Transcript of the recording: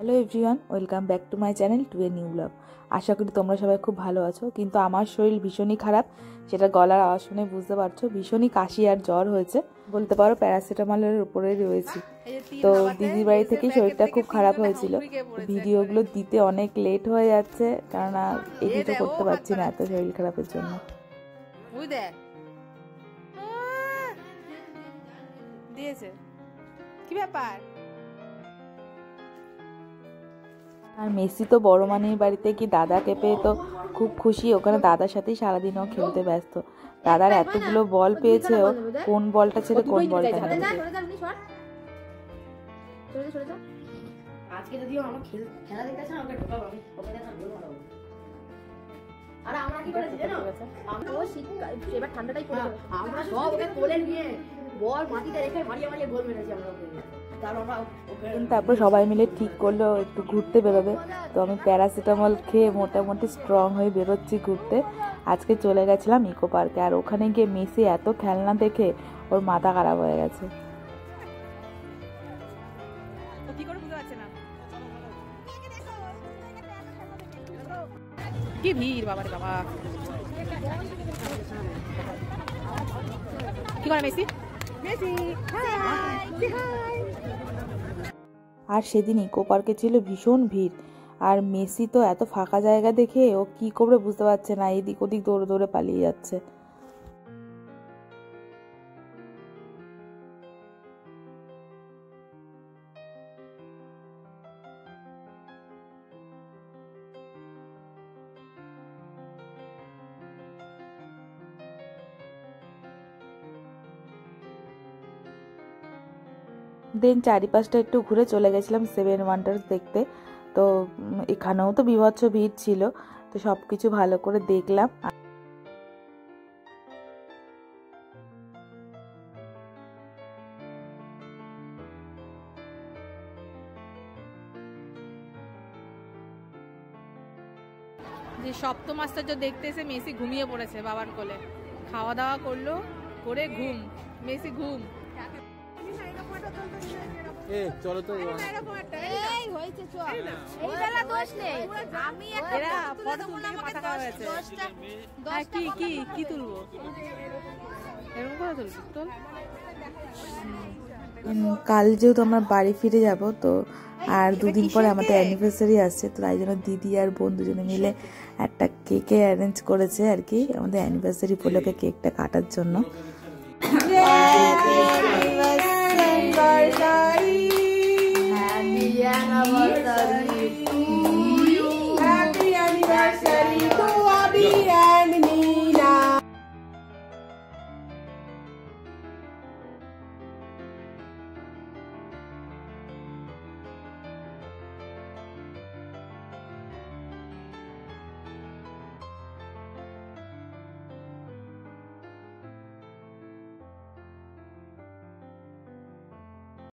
Hello everyone, welcome back to my channel to a new blog. আশা করি তোমরা সবাই খুব ভালো আছো, কিন্তু আমার শরীর ভীষণই খারাপ। সেটা গলার আওয়াজ শুনে বুঝতে পারছো, ভীষণই কাশি আর জ্বর হয়েছে, বলতে পারো প্যারাসিটামলের উপরেই রয়েছি। তো দিদির বাড়ি থেকে শরীরটা খুব খারাপ হয়েছিল, ভিডিওগুলো দিতে অনেক লেট হয়ে যাচ্ছে, কেননা এডিটও করতে পারছি না এত শরীর খারাপের জন্য। দিয়েছে কি ব্যাপার? আর মেসি তো বড় মানির বাড়িতে কি দাদাকে পেয়ে তো খুব খুশি, ওখানে দাদার সাথেই সারাদিন ও খেলতে ব্যস্ত। দাদার এতগুলো বল পেয়েছে, ও কোন বলটা ছেড়ে কোন বলটা নেবে। আজকে যদি আমরা খেলা দেখতে আসে আমাকে ঢোকাবো, আমি ওকে দেখা বলবো না। আর আমরা কি করেছি জানো? আমরা ও শীতকাল এবার ঠান্ডাটাই পড়ে যাবে, আমরা সব ওকে কোলে নিয়ে বল মাটিতে রেখে মারিয়ে মারিয়ে গোল মেরেছি আমরা ওকে। তারপর সবাই মিলে ঠিক করলো একটু ঘুরতে বেরোবে। তো আমি প্যারাসিটামল খেয়ে মোটামুটি স্ট্রং হয়ে বেরোচ্ছি ঘুরতে। আজকে চলে গেছিলাম ইকো পার্কে, আর ওখানে গিয়ে মেসি এত খেলনা দেখে ওর মাথা খারাপ হয়ে গেছে। কি ভিড় বাবা রে বাবা! কি করে মেসি? Messi high. আর সেদিন ইকো পার্কে ছিল ভীষণ ভিড়, আর মেসি তো এত ফাঁকা জায়গা দেখে ও কি করবে বুঝতে পারছে না, এদিক ওদিক দৌড়ে দৌড়ে পালিয়ে যাচ্ছে। দেন চারিপাশটা একটু ঘুরে চলে গেছিলাম সেভেন ওয়ান্ডার্স দেখতে। তো এখানেও তো বীভৎস ভিড় ছিল, তো সব কিছু ভালো করে দেখলাম। যে সপ্তম আশ্চর্য দেখতে এসে মেসি ঘুমিয়ে পড়েছে বাবার কোলে। খাওয়া দাওয়া করলো, করে ঘুম। মেসি ঘুম। চলো তো এই হয়েছে চল, এই বেলা দোষ নেই, আমি একটা ফটো তুলতে মাথা খারাপ হয়েছে। কি কি কি তুলবো? এরকম করে তুলবি তোল। কাল যেহেতু আমরা বাড়ি ফিরে যাব, তো আর দুদিন পরে আমাদের অ্যানিভার্সারি আসছে, তো তাই জন্য দিদি আর বোন দুজনে মিলে একটা কেকে অ্যারেঞ্জ করেছে আর কি, আমাদের অ্যানিভার্সারি উপলক্ষে কেকটা কাটার জন্য। Happy anniversary to you.